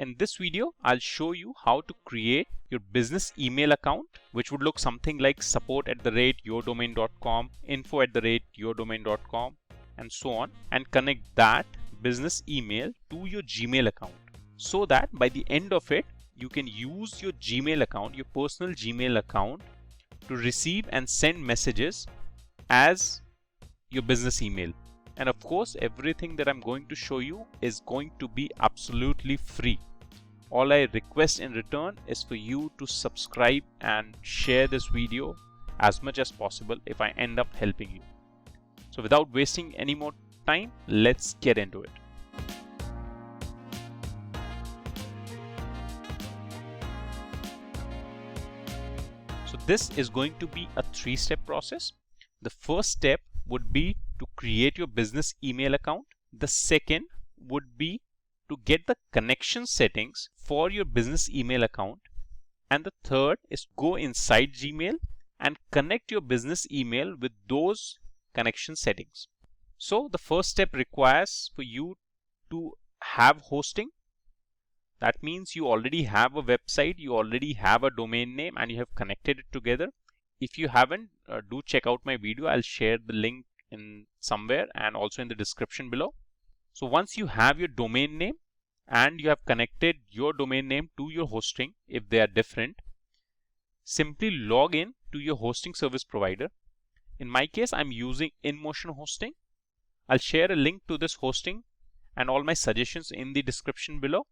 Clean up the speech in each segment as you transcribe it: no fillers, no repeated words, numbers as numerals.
In this video, I'll show you how to create your business email account, which would look something like support@yourdomain.com, info@yourdomain.com, and so on, and connect that business email to your Gmail account so that by the end of it, you can use your Gmail account, your personal Gmail account, to receive and send messages as your business email. And of course, everything that I'm going to show you is going to be absolutely free. All I request in return is for you to subscribe and share this video as much as possible if I end up helping you. So without wasting any more time, let's get into it. So this is going to be a 3-step process. The first step would be to create your business email account. The second would be to get the connection settings for your business email account. And the third is go inside Gmail and connect your business email with those connection settings. So the first step requires for you to have hosting. That means you already have a website, you already have a domain name, and you have connected it together. If you haven't, do check out my video. I'll share the link in somewhere and also in the description below. So once you have your domain name and you have connected your domain name to your hosting, if they are different, simply log in to your hosting service provider. In my case, I'm using InMotion hosting. I'll share a link to this hosting and all my suggestions in the description below.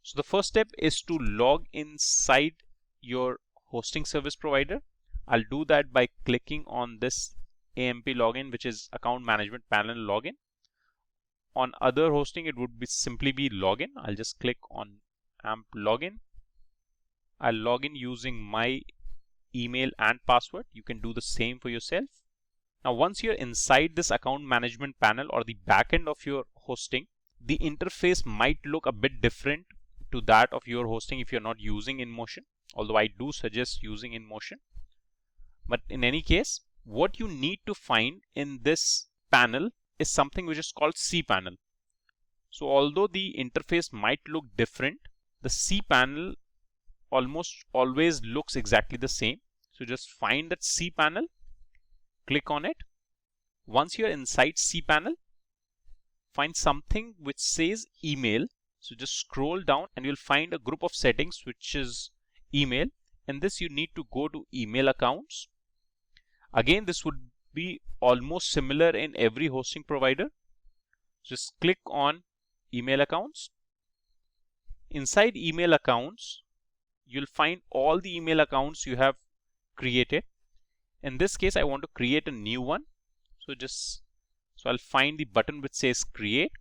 So the first step is to log inside your hosting service provider. I'll do that by clicking on this AMP login, which is Account Management Panel login. On other hosting, it would be simply be login. I'll just click on AMP login. I'll log in using my email and password. You can do the same for yourself. Now, once you're inside this account management panel or the backend of your hosting, the interface might look a bit different to that of your hosting if you're not using InMotion, although I do suggest using InMotion. But in any case, what you need to find in this panel is something which is called cPanel. So although the interface might look different, the cPanel almost always looks exactly the same. So just find that cPanel, click on it. Once you're inside cPanel, find something which says email. So just scroll down and you'll find a group of settings which is email. In this, you need to go to email accounts. Again, this would be almost similar in every hosting provider. Just click on email accounts. Inside email accounts, you'll find all the email accounts you have created. In this case, I want to create a new one. So I'll find the button which says create.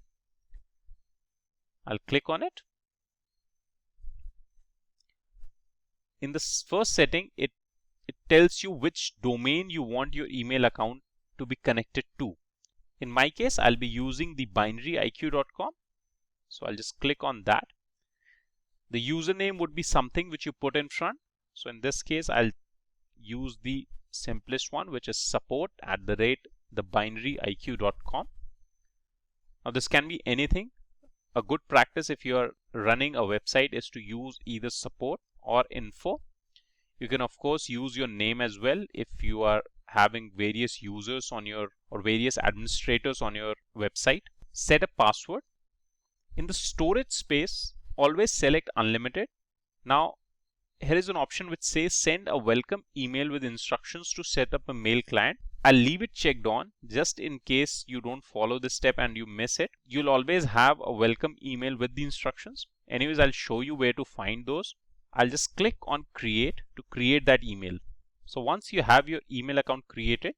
I'll click on it. In this first setting, it tells you which domain you want your email account to be connected to. In my case, I'll be using the binaryiq.com. So I'll just click on that. The username would be something which you put in front. So in this case, I'll use the simplest one, which is support@thebinaryiq.com. Now this can be anything. A good practice if you are running a website is to use either support or info. You can of course use your name as well if you are having various users on your or various administrators on your website. Set a password. In the storage space, always select unlimited. Now here is an option which says send a welcome email with instructions to set up a mail client. I'll leave it checked on just in case you don't follow this step and you miss it. You'll always have a welcome email with the instructions. Anyways, I'll show you where to find those. I'll just click on create to create that email. So once you have your email account created,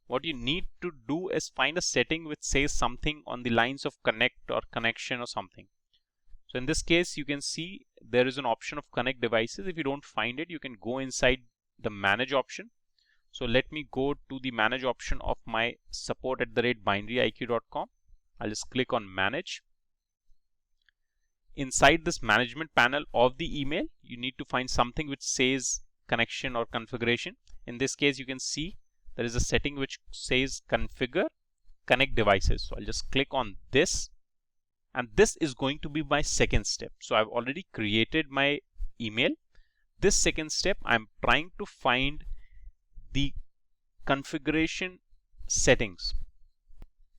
what you need to do is find a setting which says something on the lines of connect or connection or something. So in this case, you can see there is an option of connect devices. If you don't find it, you can go inside the manage option. So let me go to the manage option of my support@binaryiq.com. I'll just click on manage. Inside this management panel of the email, you need to find something which says connection or configuration. In this case, you can see there is a setting which says configure connect devices. So I'll just click on this And this is going to be my second step. So I've already created my email. This second step, I'm trying to find the configuration settings.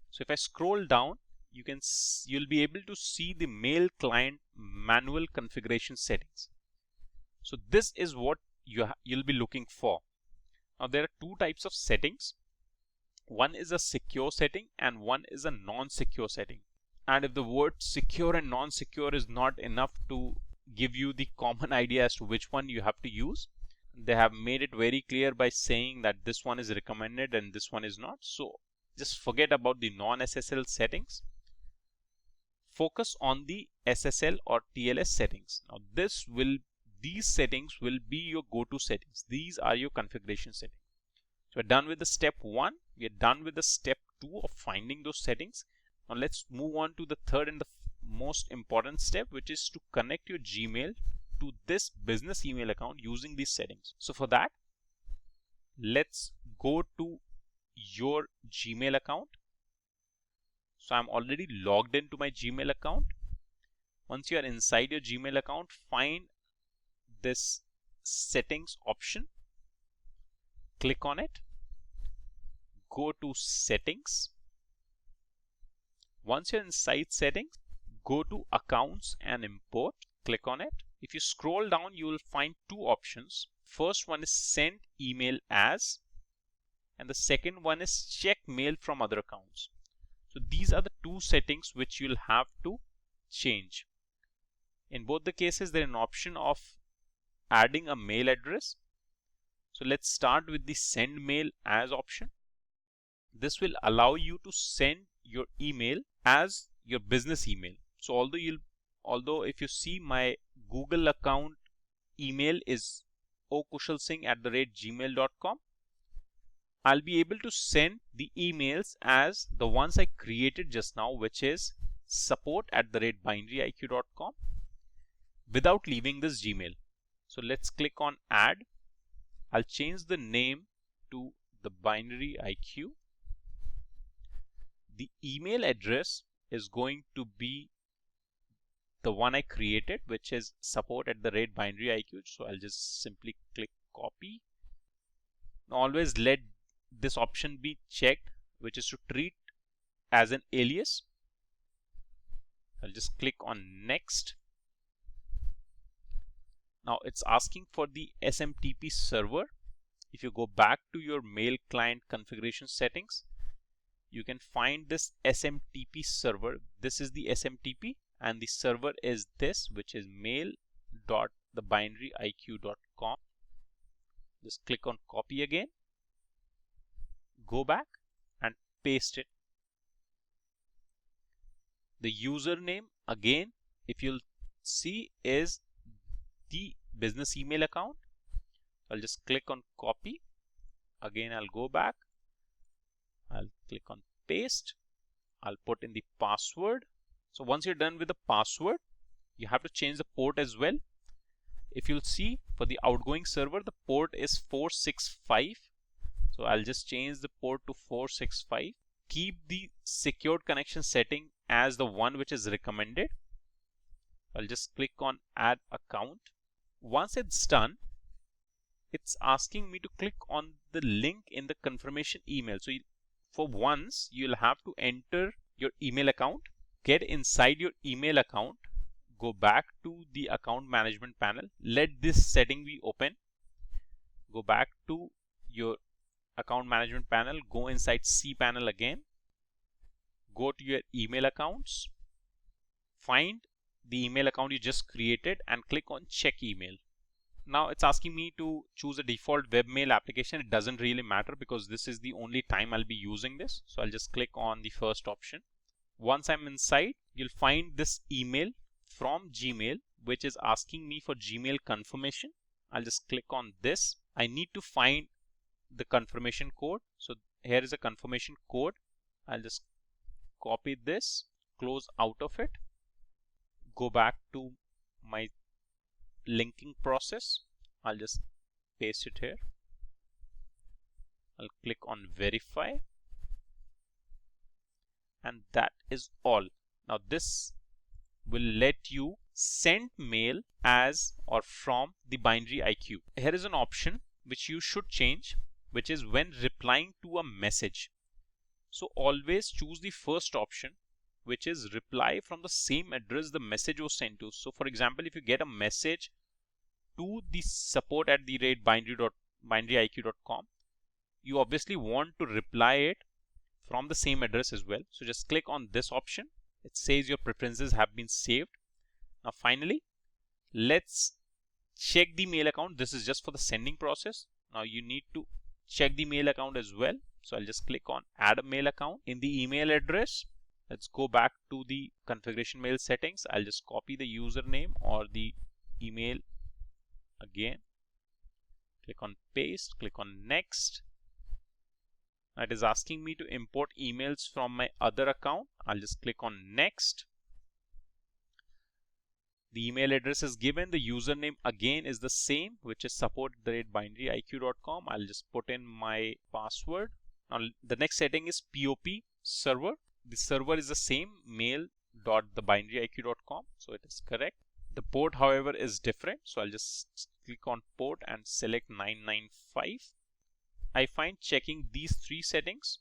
So if I scroll down, you'll be able to see the mail client manual configuration settings. So this is what you'll be looking for. Now there are two types of settings. One is a secure setting and one is a non-secure setting. And if the word secure and non-secure is not enough to give you the common idea as to which one you have to use, they have made it very clear by saying that this one is recommended and this one is not. So just forget about the non-SSL settings. Focus on the SSL or TLS settings. Now these settings will be your go-to settings. These are your configuration settings. So we're done with the step 1. We are done with the step 2 of finding those settings. Now let's move on to the third and the most important step, which is to connect your Gmail to this business email account using these settings. So for that, let's go to your Gmail account. So I'm already logged into my Gmail account. Once you are inside your Gmail account, find this settings option. Click on it. Go to settings. Once you're inside settings, go to accounts and import. Click on it. If you scroll down, you will find two options. First one is send email as, and the second one is check mail from other accounts. So these are the two settings which you'll have to change. In both the cases, there is an option of adding a mail address. So let's start with the send mail as option. This will allow you to send your email as your business email. So although if you see my Google account email is okushalsingh@gmail.com, I'll be able to send the emails as the ones I created just now, which is support@binaryiq.com, without leaving this Gmail. So let's click on add. I'll change the name to the Binary IQ. The email address is going to be the one I created, which is support@binaryiq. So I'll just simply click copy. Now always let this option be checked, which is to treat as an alias. I'll just click on next. Now it's asking for the SMTP server. If you go back to your mail client configuration settings, you can find this SMTP server. This is the SMTP and the server is this, which is mail.thebinaryiq.com. Just click on copy again, go back and paste it. The username again, if you'll see, is the business email account. I'll just click on copy. Again, I'll go back. I'll click on paste. I'll put in the password. So once you're done with the password, you have to change the port as well. If you'll see, for the outgoing server, the port is 465. So I'll just change the port to 465. Keep the secured connection setting as the one which is recommended. I'll just click on add account. Once it's done, it's asking me to click on the link in the confirmation email. So for once, you'll have to enter your email account, get inside your email account, go back to the account management panel, let this setting be open, go back to your account management panel, go inside cPanel again, go to your email accounts, find the email account you just created and click on check email. Now it's asking me to choose a default webmail application. It doesn't really matter because this is the only time I'll be using this. So I'll just click on the first option. Once I'm inside, you'll find this email from Gmail, which is asking me for Gmail confirmation. I'll just click on this. I need to find the confirmation code. So here is a confirmation code. I'll just copy this, close out of it, go back to my linking process. I'll just paste it here. I'll click on verify, and that is all. Now this will let you send mail as or from the binary IQ. Here is an option which you should change, which is when replying to a message. So always choose the first option, which is reply from the same address the message was sent to. So for example, if you get a message to the support@binaryiq.com, you obviously want to reply it from the same address as well. So just click on this option. It says your preferences have been saved. Now finally, let's check the mail account. This is just for the sending process. Now you need to check the mail account as well. So I'll just click on add a mail account. In the email address, let's go back to the configuration mail settings. I'll just copy the username or the email again. Click on paste, click on next. It is asking me to import emails from my other account. I'll just click on next. The email address is given. The username again is the same, which is support@binaryiq.com. I'll just put in my password. Now the next setting is POP server. The server is the same, mail.thebinaryiq.com, so it is correct. The port, however, is different. So I'll just click on port and select 995. I find checking these three settings.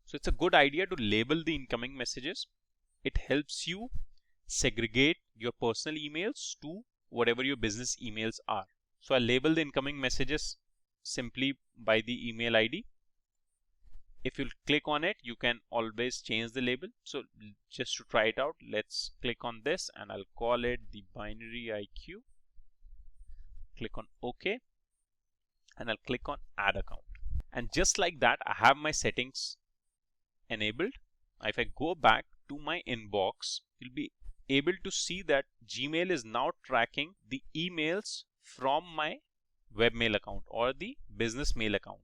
So it's a good idea to label the incoming messages. It helps you segregate your personal emails to whatever your business emails are. So I'll label the incoming messages simply by the email ID. If you click on it, you can always change the label. So just to try it out, let's click on this and I'll call it the binary IQ. Click on OK and I'll click on add account. And just like that, I have my settings enabled. If I go back to my inbox, you'll be able to see that Gmail is now tracking the emails from my webmail account or the business mail account.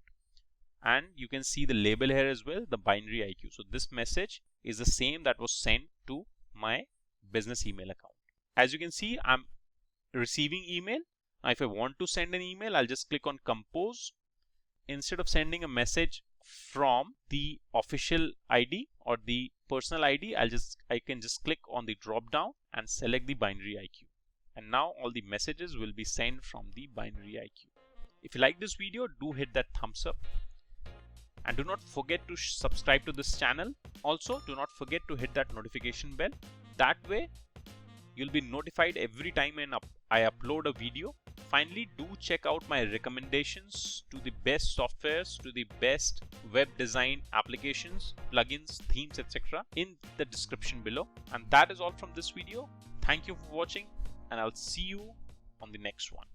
And you can see the label here as well, the binary IQ. So this message is the same that was sent to my business email account. As you can see, I'm receiving email. Now, if I want to send an email, I'll just click on compose. Instead of sending a message from the official ID or the personal ID, I can just click on the drop down and select the binary IQ. And now all the messages will be sent from the binary IQ. If you like this video, do hit that thumbs up. And do not forget to subscribe to this channel. Also, do not forget to hit that notification bell. That way, you'll be notified every time I upload a video. Finally, do check out my recommendations to the best softwares, to the best web design applications, plugins, themes, etc. in the description below. And that is all from this video. Thank you for watching, and I'll see you on the next one.